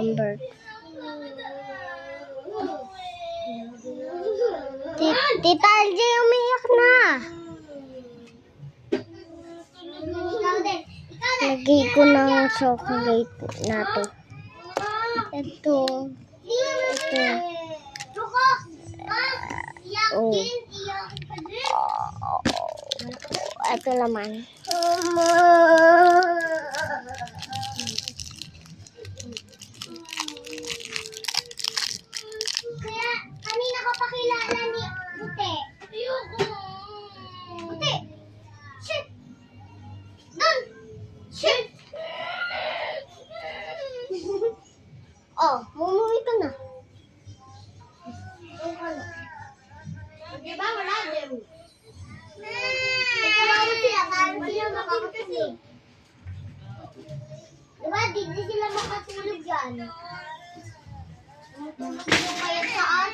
number. Tita LJ, umiyak na. Lagay ko ng chocolate na to. Ito. Oh. Ito laman. Kaya kanina ka pakilala ni Buti. Buti. Shit. Doon. Shit. Oh, mumuwi ka na. Di ba wala din? Nagkakaroon sila, parang sila makakatulog. Diba, di sila makatulog yan. Tumutulog yung kaya saan?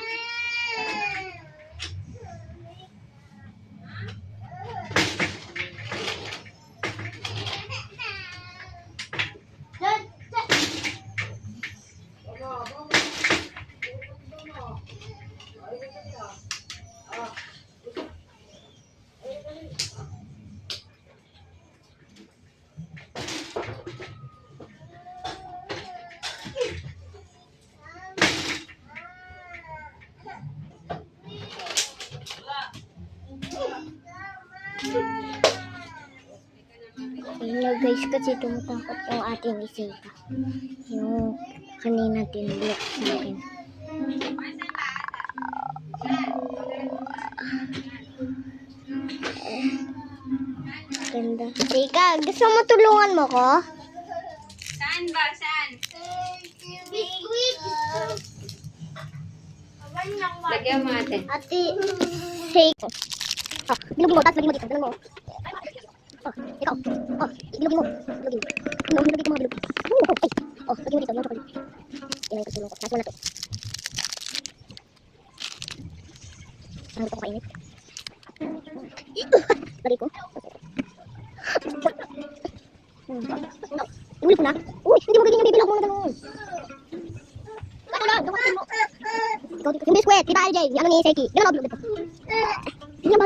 Hello guys, kasi tumutakot yung ating isita. Yung kanina tinulok sa akin. Ganda. Ika, gusto mo tulungan mo ko? Saan ba? Saan? Biskuit! Lagyan mo ate. Ate, shake. Oh, bilugin mo, tapos lagyan mo dito. Bilugin mo. Oh, ikaw. Oh, bilugin mo. Bilugin mo. Bilugin mo mga bilug. Ay. Oh, lagyan mo dito. Yung chocolate. Yan ang katulong ko. Tapos mo na to. Ang gusto ko kainit. Lagay ko. Inulit ko na. Uy, hindi mo ganyan yung bibilog mo na gano'n. Ano lang, gawin mo. Ikaw dito. Yung biskuit, Tita LJ, ano ni Seki. Gano'n ako bilog dito. Hindi na ba